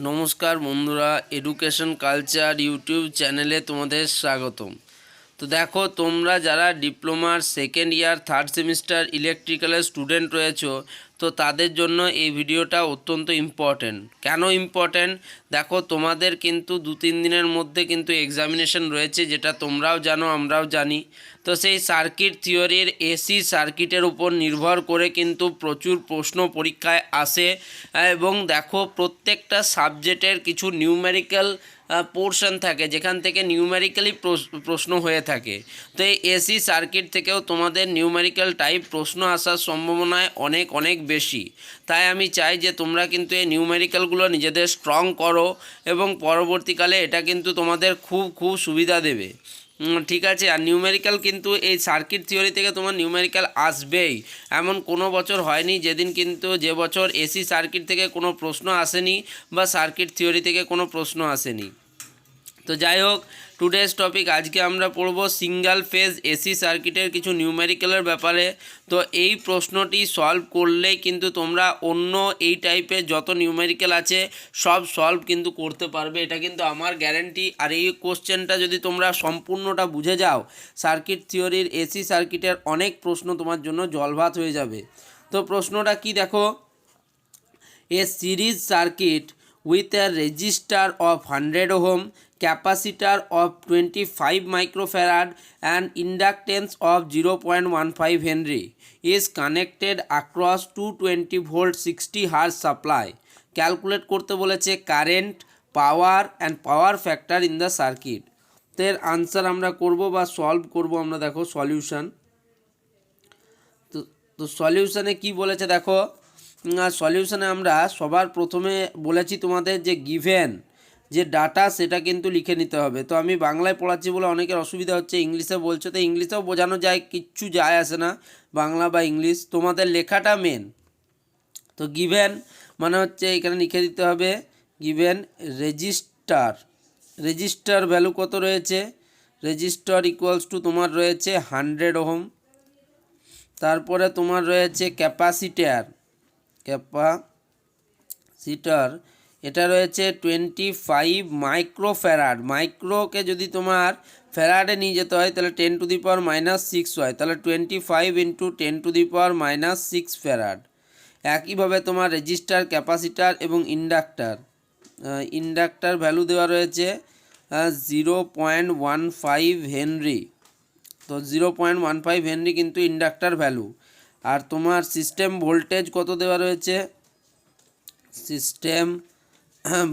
নমস্কার বন্ধুরা, education culture YouTube চ্যানেলে তোমাদের স্বাগতম। তো দেখো, তোমরা যারা ডিপ্লোমার সেকেন্ড ইয়ার থার্ড সেমিস্টার ইলেকট্রিক্যালের স্টুডেন্ট রয়েছো, তো তাদের জন্য এই ভিডিওটা অত্যন্ত ইম্পর্ট্যান্ট। কেন ইম্পর্ট্যান্ট? দেখো, তোমাদের কিন্তু 2-3 দিনের মধ্যে কিন্তু এক্সামিনেশন রয়েছে, যেটা তোমরাও জানো, আমরাও জানি। তো সেই সার্কিট থিওরির এসি সার্কিটের উপর নির্ভর করে কিন্তু প্রচুর প্রশ্ন পরীক্ষায় আসে। এবং দেখো, প্রত্যেকটা সাবজেক্টের কিছু নিউমেরিক্যাল পোর্শন থাকে, যেখান থেকে নিউমেরিক্যালি প্রশ্ন হয়ে থাকে। তো এই এসি সার্কিট থেকেও তোমাদের নিউমেরিক্যাল টাইপ প্রশ্ন আসার সম্ভাবনায় অনেক অনেক বেশি। তাই আমি চাই যে তোমরা কিন্তু এই নিউমেরিক্যালগুলো নিজেদের স্ট্রং করো, এবং পরবর্তীকালে এটা কিন্তু তোমাদের খুব খুব সুবিধা দেবে। ঠিক আছে। আর নিউমেরিক্যাল কিন্তু এই সার্কিট থিওরি থেকে তোমার নিউমেরিক্যাল আসবেই, এমন কোনো বছর হয়নি যে বছর এসি সার্কিট থেকে কোনো প্রশ্ন আসেনি বা সার্কিট থিওরি থেকে কোনো প্রশ্ন আসেনি। তো যাই হোক, টুডেজ টপিক আজকে আমরা পড়ব সিঙ্গেল ফেজ এসি সার্কিটের কিছু নিউমেরিক্যালের ব্যাপারে। তো এই প্রশ্নটি সলভ করলেই কিন্তু তোমরা অন্য এই টাইপের যত নিউমেরিক্যাল আছে সব সলভ কিন্তু করতে পারবে, এটা কিন্তু আমার গ্যারেন্টি। আর এই কোশ্চেনটা যদি তোমরা সম্পূর্ণটা বুঝে যাও, সার্কিট থিওরির এসি সার্কিটের অনেক প্রশ্ন তোমার জন্য জলভাত হয়ে যাবে। তো প্রশ্নটা কি দেখো, a series circuit with a resistor of 100 ohm, capacitor of 25 microfarad and inductance of 0.15 Henry is connected across 220 volt 60 Hz supply. Calculate করতে বলেছে current, power and power factor in the circuit. তো এর আনসার আমরা করব বা solve করব আমরা। দেখো সলিউশন। তো তো সলিউশনে কি বলেছে দেখো, সলিউশনে আমরা সবার প্রথমে বলেছি তোমাদের যে গিভেন যে ডাটা সেটা কিন্তু লিখে নিতে হবে। তো আমি বাংলায় পড়াচ্ছি বলে অনেকের অসুবিধা হচ্ছে, ইংলিশে বলছো তো ইংলিশেও বোঝানো যায়, কিচ্ছু যায় আসে না, বাংলা বা ইংলিশ, তোমাদের লেখাটা মেন। তো গিভেন মানে হচ্ছে এখানে লিখে দিতে হবে গিভেন রেজিস্টার। রেজিস্টার ভ্যালু কত রয়েছে? রেজিস্টার ইকুয়ালস টু তোমার রয়েছে 100 ওহম। তারপরে তোমার রয়েছে ক্যাপাসিটার। ক্যাপাসিটার এটা রয়েছে 25 মাইক্রোফ্যারাড। মাইক্রোকে যদি তোমার ফ্যারাডে নিয়ে যেতে হয় তাহলে 10⁻⁻6 হয়, তাহলে 25 ইন্টু 10⁻⁻6 ফ্যারাড। একইভাবে তোমার রেজিস্টার, ক্যাপাসিটার এবং ইন্ডাক্টার। ইন্ডাক্টার ভ্যালু দেওয়া রয়েছে 0.15 হেনরি। তো 0.15 হেনরি কিন্তু ইন্ডাক্টার ভ্যালু। আর তোমার সিস্টেম ভোল্টেজ কত দেওয়া রয়েছে? সিস্টেম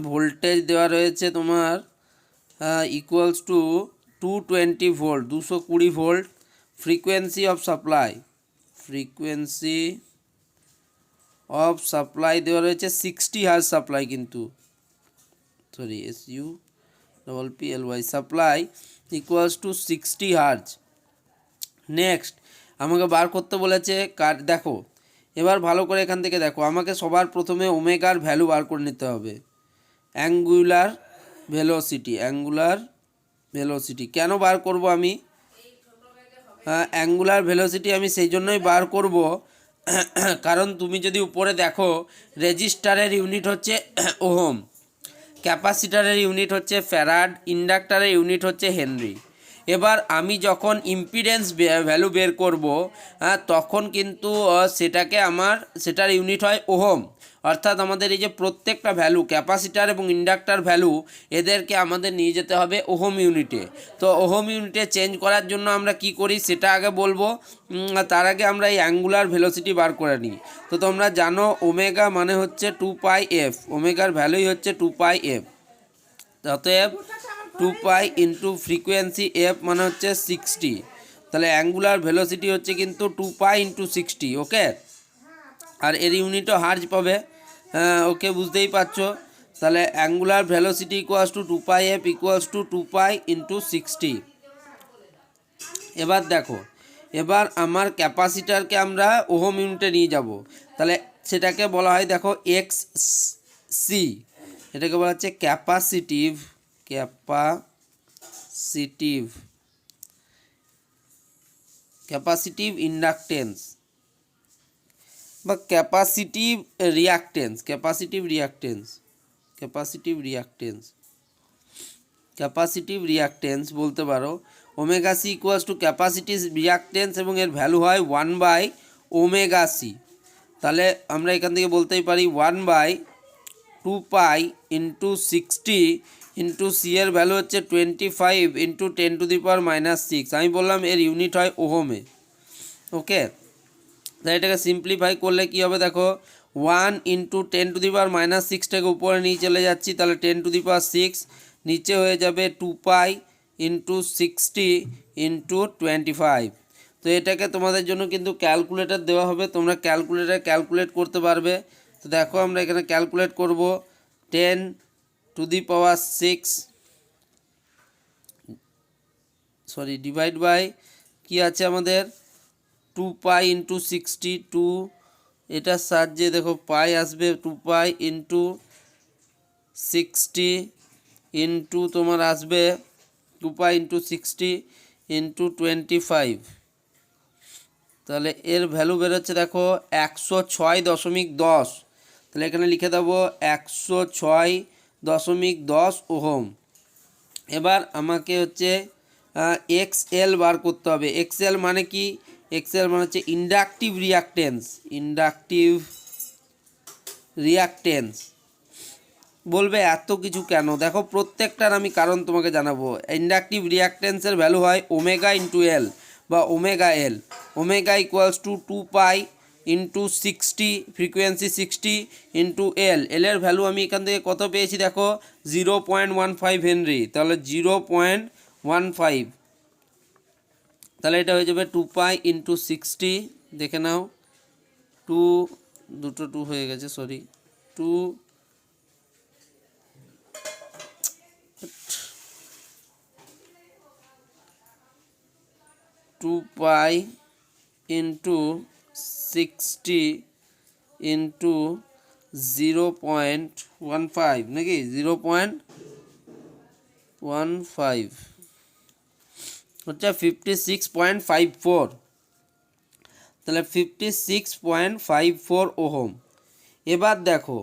ভোল্টেজ দেওয়া রয়েছে তোমার equals to 220 volt, 220 volt. Frequency of supply, frequency of supply দেওয়া রয়েছে 60 হার্জ সাপ্লাই, কিন্তু sorry SUPPLY supply equals to 60 hertz. Next আমাকে বার করতে বলেছে দেখো এবার ভালো করে এখান থেকে দেখো, আমাকে সবার প্রথমে ওমেগার ভ্যালু বার করে নিতে হবে। অ্যাঙ্গুলার ভেলোসিটি কেন বার করব আমি? অ্যাঙ্গুলার ভেলোসিটি আমি সেই জন্যই বার করব কারণ তুমি যদি উপরে দেখো, রেজিস্টারের ইউনিট হচ্ছে ওহম, ক্যাপাসিটারের ইউনিট হচ্ছে ফ্যারাড, ইন্ডাক্টারের ইউনিট হচ্ছে হেনরি। এবার আমি যখন ইম্পিডেন্স ভ্যালু বের করব, তখন কিন্তু সেটার ইউনিট হয় ওহম। অর্থাৎ আমাদের এই যে প্রত্যেকটা ভ্যালু, ক্যাপাসিটার এবং ইন্ডাক্টার ভ্যালু, এদেরকে আমাদের নিয়ে যেতে হবে ওহম ইউনিটে। তো ওহম ইউনিটে চেঞ্জ করার জন্য আমরা কি করি সেটা আগে বলবো। তার আগে আমরা এই অ্যাঙ্গুলার ভেলোসিটি বার করে নিই। তো তোমরা জানো ওমেগা মানে হচ্ছে 2πf, ওমেগার ভ্যালুই হচ্ছে 2πf। অতএব 2π ইন্টু ফ্রিকোয়েন্সি এফ মানে হচ্ছে 60, তাহলে অ্যাঙ্গুলার ভেলোসিটি হচ্ছে কিন্তু 2π ইন্টু 60। ওকে, আর এর ইউনিটও হার্জ পাবে। ওকে, বুঝতেই পারছো। তাহলে angular velocity equals to 2πf equals to 2π into 60। এবার দেখো, এবার আমার ক্যাপাসিটারকে আমরা ওহম ইউনিটে নিয়ে যাব, তাহলে সেটাকে বলা হয় দেখো XC, এটাকে বলা হচ্ছে ক্যাপাসিটিভ ইন্ডাকটেন্স বা ক্যাপাসিটিভ রিয়াক্টেন্স। ক্যাপাসিটিভ রিয়াক্টেন্স বলতে পারো। Omega C equals to capacitive reactance এবং এর ভ্যালু হয় 1/ওমেগা সি। তাহলে আমরা এখান থেকে বলতেই পারি 1/2 ইন্টু 60 ইন্টু সি এর ভ্যালু হচ্ছে 25 ইন্টু 10⁻⁻6। আমি বললাম এর ইউনিট হয় ওহমে। ওকে, তাই এটাকে সিম্পলিফাই করলে কি হবে দেখো, 1 ইন্টু 10⁻⁻6টাকে উপরে নিয়ে চলে যাচ্ছি, তাহলে 10⁻6 নিচে হয়ে যাবে 2 ইন্টু 60 ইন্টু 25। তো এটাকে তোমাদের জন্য কিন্তু ক্যালকুলেটর দেওয়া হবে, তোমরা ক্যালকুলেট করতে পারবে। তো দেখো আমরা এখানে ক্যালকুলেট করব 10⁻6 ডিভাইড বাই কি আছে আমাদের 2 ইন্টু 60, 2 এটার সাহায্যে দেখো পাই আসবে 2 ইন্টু 60 ইন্টু তোমার আসবে 2 ইন্টু 60 ইন্টু 25। তাহলে এর ভ্যালু বেরোচ্ছে দেখো 106.10। তাহলে এখানে লিখে দেবো 106.10 ওহম। এবার আমাকে হচ্ছে এক্সএল বার করতে হবে। এক্সএল মানে কি? এক্সএল মানে হচ্ছে ইন্ডাকটিভ রিয়াক্টেন্স। বলবে এত কিছু কেন, দেখো প্রত্যেকটার আমি কারণ তোমাকে জানাবো। ইন্ডাকটিভ রিয়াক্টেন্সের ভ্যালু হয় ওমেগা ইন্টু এল বা omega L. Omega equals to 2 into 60, frequency 60 into L. এলের ভ্যালু আমি এখান থেকে কত পেয়েছি দেখো 0.15 হেনরি। তাহলে 0.15, তাহলে এটা হয়ে যাবে 2 ইন্টু 60, দেখে নাও 2 হয়ে গেছে, সরি 2 ইন্টু 60 ইন্টু 0.15 নাকি 0.15 হচ্ছে 56.54। তাহলে 56.54 ওহম। এবার দেখো,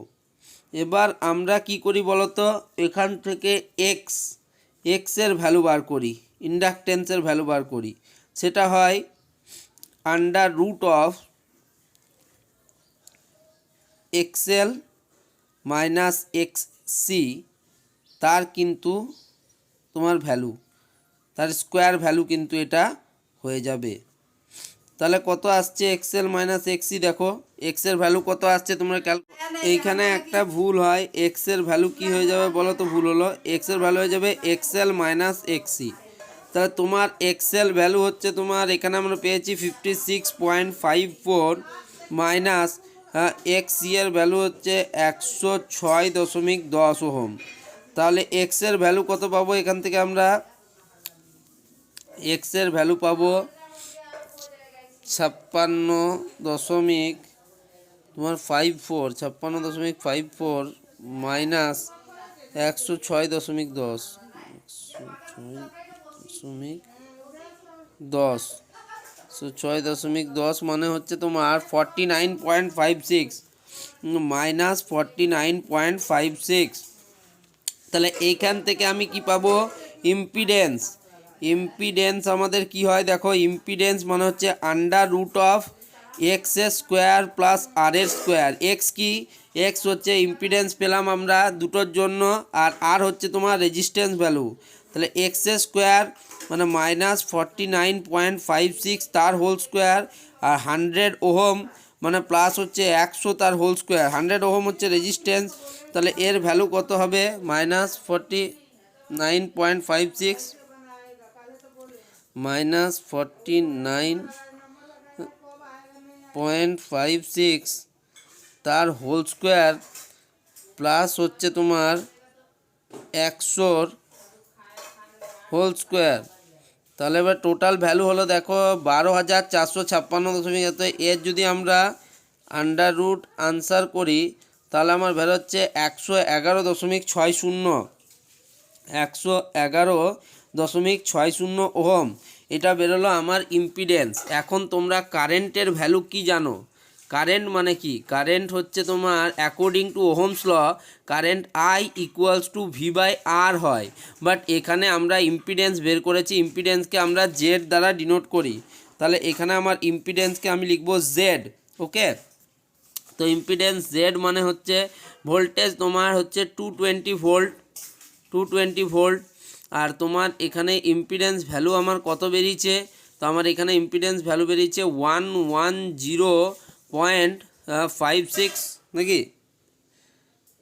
এবার আমরা কি করি বলতো, এখান থেকে এক্সের ভ্যালু বার করি, ইন্ডাকটেন্সের ভ্যালু বার করি। সেটা হয় under root of XL minus XC, তার কিন্তু তোমার ভ্যালু, তার স্কোয়ার ভ্যালু কিন্তু এটা হয়ে যাবে। তাহলে কত আসছে এক্সএল মাইনাস এক্সসি, দেখো এক্সের ভ্যালু কত আসছে তোমরা এইখানে একটা ভুল হয়। এক্সের ভ্যালু কি হয়ে যাবে বলো তো, ভুল হলো, এক্সের ভ্যালু হয়ে যাবে এক্সএল মাইনাস এক্সসি। তাহলে তোমার এক্সএল ভ্যালু হচ্ছে তোমার এখানে আমরা পেয়েছি 56.54 মাইনাস এক্সসি এর ভ্যালু হচ্ছে 106.10 ওহম। তাহলে এক্সের ভ্যালু কত পাবো এখান থেকে আমরা, এক্সের ভ্যালু পাবো 56.54 মাইনাস 106.10 6.10 মানে হচ্ছে তোমার 49.56 মাইনাস 49.56। তাহলে এইখান থেকে আমি কি পাবো, ইম্পিডেন্স আমাদের কি হয় দেখো, ইম্পিডেন্স মানে হচ্ছে আন্ডার রুট অফ এক্স এর স্কোয়ার প্লাস আর এর স্কোয়ার। এক্স কি, এক্স হচ্ছে ইম্পিডেন্স পেলাম আমরা দুটোর জন্য, আর আর হচ্ছে তোমার রেজিস্ট্যান্স ভ্যালু। তাহলে এক্স এর স্কোয়ার মানে মাইনাস 49.56 তার হোল স্কোয়ার, আর 100 ওহম মানে প্লাস হচ্ছে 100 তার হোল স্কোয়ার। 100 ওহম হচ্ছে রেজিস্ট্যান্স, তাহলে এর ভ্যালু কত হবে মাইনাস 49.56 মাইনাস 49.56 তার হোল স্কোয়ার প্লাস হচ্ছে তোমার 100 হোল স্কোয়ার। তাহলে এবার টোটাল ভ্যালু হলো দেখো 12,456.এত। এর যদি আমরা আন্ডার রুট আনসার করি তাহলে আমার ভ্যালু হচ্ছে 111.60 111.60 ওহম। এটা বেরোলো আমার ইম্পিডেন্স। এখন তোমরা কারেন্টের ভ্যালু কি জানো? কারেন্ট মানে কি, কারেন্ট হচ্ছে তোমার according to Ohm's law current I equals to V by R হয়, বাট এখানে আমরা ইম্পিডেন্স বের করেছি, ইম্পিডেন্সকে আমরা জেড দ্বারা ডিনোট করি। তাহলে এখানে আমার ইম্পিডেন্সকে আমি লিখবো জেড। ওকে, তো ইম্পিডেন্স জেড মানে হচ্ছে ভোল্টেজ তোমার হচ্ছে 220 ভোল্ট, 220 ভোল্ট। আর তোমার এখানে ইম্পিডেন্স ভ্যালু আমার কত বেরিয়েছে, তো আমার এখানে ইম্পিডেন্স ভ্যালু বেরিয়েছে 110.56 নাকি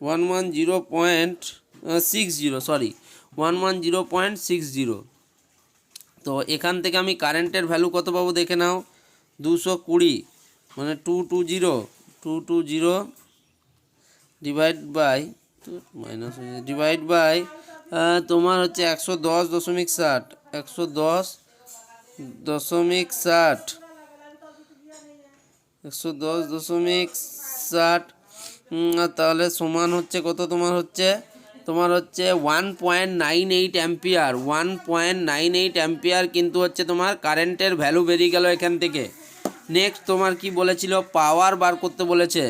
110.60, সরি 110.60। তো এখান থেকে আমি কারেন্টের ভ্যালু কত পাবো দেখে নাও, 220 মানে 220 divide by minus divide by তোমার হচ্ছে 110.60, 110.60, 110.60, তাহলে সমান হচ্ছে কত, তোমার হচ্ছে 1.98 অ্যাম্পিয়ার, 1.98 অ্যাম্পিয়ার কিন্তু হচ্ছে তোমার কারেন্টের ভ্যালু বেরিয়ে গেল এখান থেকে। নেক্সট তোমার কি বলেছিল, পাওয়ার বার করতে বলেছে।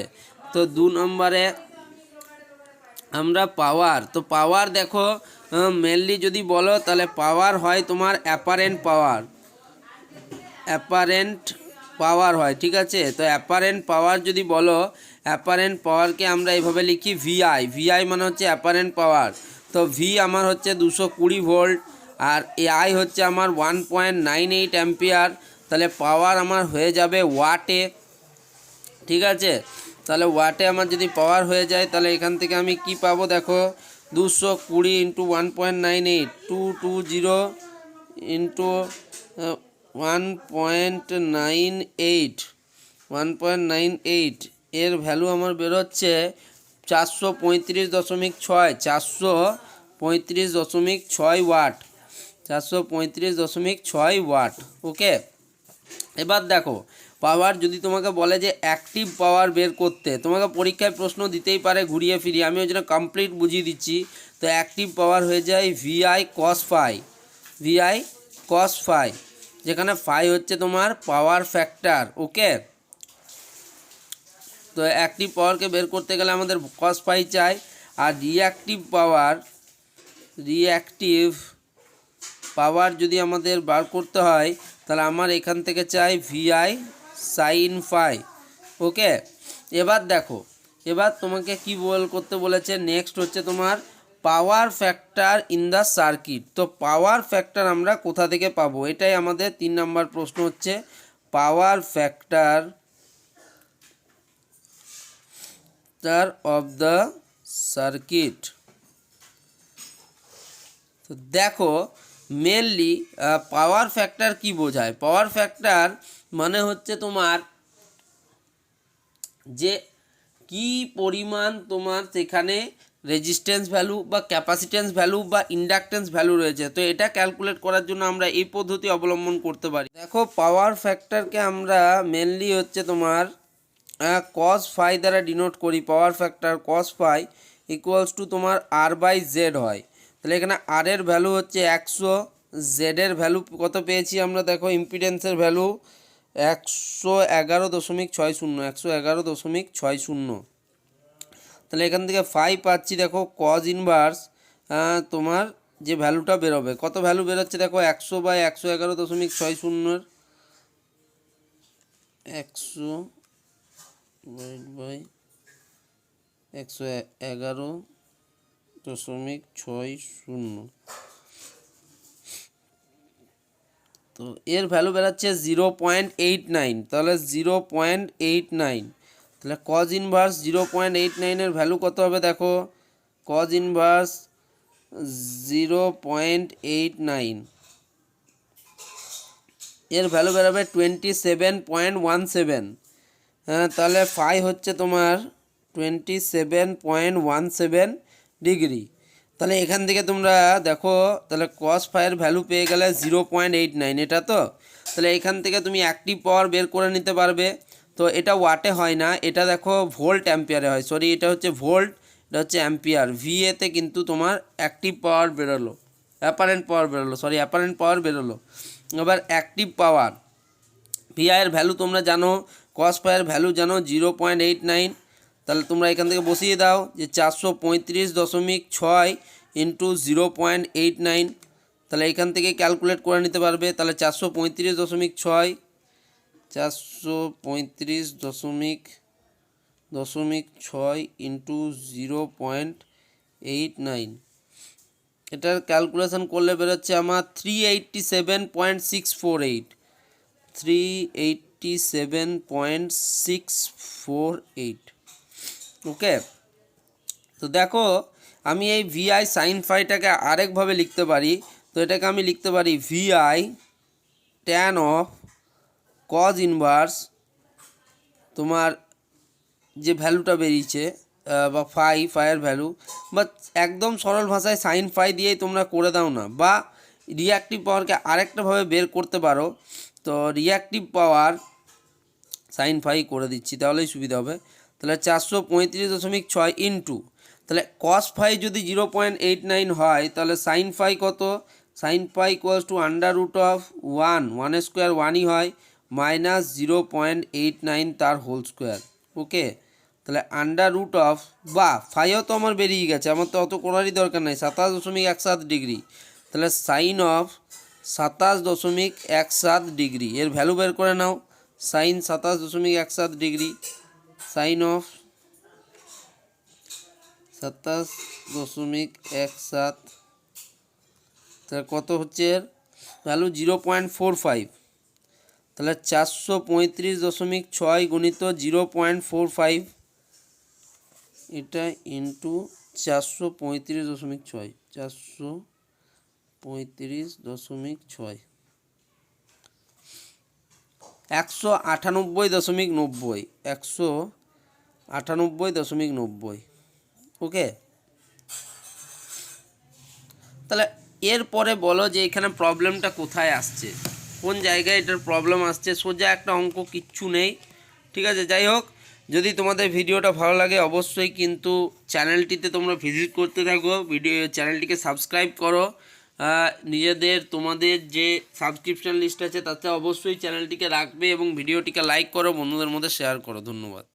তো 2 নম্বরে আমরা পাওয়ার, তো পাওয়ার দেখো মেনলি যদি বলো তাহলে পাওয়ার হয় তোমার অ্যাপারেন্ট পাওয়ার, অ্যাপারেন্ট পাওয়ার হয়, ঠিক আছে। তো অ্যাপারেন্ট পাওয়ার যদি বলো, অ্যাপারেন্ট পাওয়ারকে আমরা এইভাবে লিখি ভিআই, ভিআই মানে হচ্ছে অ্যাপারেন্ট পাওয়ার। তো ভি আমার হচ্ছে 220 ভোল্ট আর আই হচ্ছে আমার 1.98 অ্যাম্পিয়ার, তাহলে পাওয়ার আমার হয়ে যাবে ওয়াটে, ঠিক আছে। তাহলে ওয়াটে আমার যদি পাওয়ার হয়ে যায় তাহলে এখান থেকে আমি কি পাবো দেখো, 220 ইন্টু 1.98, 220 ইন্টু 1.98 এর ভ্যালু আমার বেরোচ্ছে 435.6, 435.6 ওয়াট, 435.6 ওয়াট। ওকে, এবার দেখো পাওয়ার যদি তোমাকে বলে যে অ্যাক্টিভ পাওয়ার বের করতে, তোমাকে পরীক্ষায় প্রশ্ন দিতেই পারে ঘুরিয়ে ফিরিয়ে, আমি ওই জন্য কমপ্লিট বুঝিয়ে দিচ্ছি। তো অ্যাক্টিভ পাওয়ার হয়ে যায় VI cos phi, VI cos phi, যেখানে ফাই হচ্ছে তোমার পাওয়ার ফ্যাক্টর। ওকে, তো অ্যাক্টিভ পাওয়ারকে বের করতে গেলে আমাদের কস ফাই চাই। আর রিঅ্যাক্টিভ পাওয়ার যদি আমাদের বার করতে হয় তাহলে আমার এখান থেকে চাই ভিআই সাইন ফাই। ওকে, এবার দেখো, এবার তোমাকে কি করতে বলেছে, নেক্সট হচ্ছে তোমার power factor in the circuit. তো পাওয়ার ফ্যাক্টর আমরা কোথা থেকে পাবো, এটাই আমাদের 3 নম্বর প্রশ্ন হচ্ছে power factor of the circuit. তো দেখো মেনলি পাওয়ার ফ্যাক্টর কি বোঝায়, পাওয়ার ফ্যাক্টর মানে হচ্ছে তোমার যে কি পরিমাণ তোমার সেখানে রেজিস্ট্যান্স ভ্যালু বা ক্যাপাসিট্যান্স ভ্যালু বা ইন্ডাকট্যান্স ভ্যালু রয়েছে। তো এটা ক্যালকুলেট করার জন্য আমরা এই পদ্ধতি অবলম্বন করতে পারি। দেখো পাওয়ার ফ্যাক্টরকে আমরা মেনলি হচ্ছে তোমার কস ফাই দ্বারা ডিনোট করি, power factor cos phi equals to তোমার আর বাই জেড হয়। তাহলে এখানে আর এর ভ্যালু হচ্ছে 100, জেডের ভ্যালু কত পেয়েছি আমরা দেখো, ইম্পিডেন্সের ভ্যালু 111.60, 111.60। তাহলে এখান থেকে ফাই পাচ্ছি দেখো কজ ইনভার্স তোমার যে ভ্যালুটা বেরোবে, কত ভ্যালু বেরোচ্ছে দেখো 100 বাই 111.60, 100 বাই 111.60। তো এর ভ্যালু বেরোচ্ছে 0.89, তাহলে 0.89, তাহলে কজ ইনভার্স 0.89 ভ্যালু কত হবে দেখো, কজ ইনভার্স 0.89 এর ভ্যালু বেরোবে 27.17। হ্যাঁ, তাহলে ফাই হচ্ছে তোমার 27.17 ডিগ্রি। তাহলে এখান থেকে তোমরা দেখো তাহলে কস ফাইয়ের ভ্যালু পেয়ে গেলে 0.89, এটা তো। তাহলে এখান থেকে তুমি অ্যাক্টিভ পাওয়ার বের করে নিতে পারবে। তো এটা ওয়াটে হয় না, এটা দেখো ভোল্ট অ্যাম্পিয়ারে হয়, সরি এটা হচ্ছে ভোল্ট, এটা হচ্ছে অ্যাম্পিয়ার। ভিএতে কিন্তু তোমার অ্যাক্টিভ পাওয়ার বেরোলো, অ্যাপারেন্ট পাওয়ার বেরোলো, সরি অ্যাপারেন্ট পাওয়ার বেরোলো। এবার অ্যাক্টিভ পাওয়ার ভিআই এর ভ্যালু তোমরা জানো, কস ফাইয়ের ভ্যালু জানো 0.89, তাহলে তোমরা এখান থেকে বসিয়ে দাও যে 435.6 ইন্টু 0.89, তাহলে এখান থেকে ক্যালকুলেট করে নিতে পারবে। তাহলে 435.6 435.6 ইন্টু 0.89, এটার ক্যালকুলেশন করলে বেরোচ্ছে আমার 387.648, 387.648। ওকে, তো দেখো আমি এই ভিআই সাইন ফাইটাকে আরেকভাবে লিখতে পারি। তো এটাকে আমি লিখতে পারি VI tan of cos inverse তোমার যে ভ্যালুটা বেরিয়েছে বা ফাইয়ের ভ্যালু, বা একদম সরল ভাষায় সাইন ফাই দিয়েই তোমরা করে দাও না, বা রিয়াক্টিভ পাওয়ারকে আরেকটাভাবে বের করতে পারো। তো রিয়াক্টিভ পাওয়ার সাইন ফাই করে দিচ্ছি, তাহলেই সুবিধা হবে। তাহলে 435.6 ইন্টু, তাহলে কস ফাই যদি 0.89 হয় তাহলে সাইন ফাই কত? Sine phi equals to under root of 1 square 1ই হয়, মাইনাস 0.89 তার হোল স্কোয়ার। ওকে, তাহলে আন্ডার রুট অফ, বা ফাইও তো আমার বেরিয়ে গেছে, আমার তো অত করারই দরকার নাই, 27.17 ডিগ্রি। তাহলে সাইন অফ 27.17 ডিগ্রি, এর ভ্যালু বের করে নাও। সাইন 27.17 ডিগ্রি, সাইন অফ 27.17, তাহলে কত হচ্ছে এর ভ্যালু? 0.45। তাহলে 435.6 গুণিত 0.45, এটা ইন্টু 435.6, 435.6, 198.90, 198.90। ওকে, তাহলে এরপরে বলো যে এখানে প্রবলেমটা কোথায় আসছে, কোন জায়গায় এটার প্রবলেম আসছে। সোজা একটা অঙ্ক, কিচ্ছু নেই, ঠিক আছে। যাই হোক, যদি তোমাদের ভিডিওটা ভালো লাগে অবশ্যই কিন্তু চ্যানেলটিতে তোমরা ভিজিট করতে থাকো, চ্যানেলটিকে সাবস্ক্রাইব করো, নিজেদের তোমাদের যে সাবস্ক্রিপশন লিস্ট আছে তাতে অবশ্যই চ্যানেলটিকে রাখবে এবং ভিডিওটিকে লাইক করো, বন্ধুদের মধ্যে শেয়ার করো। ধন্যবাদ।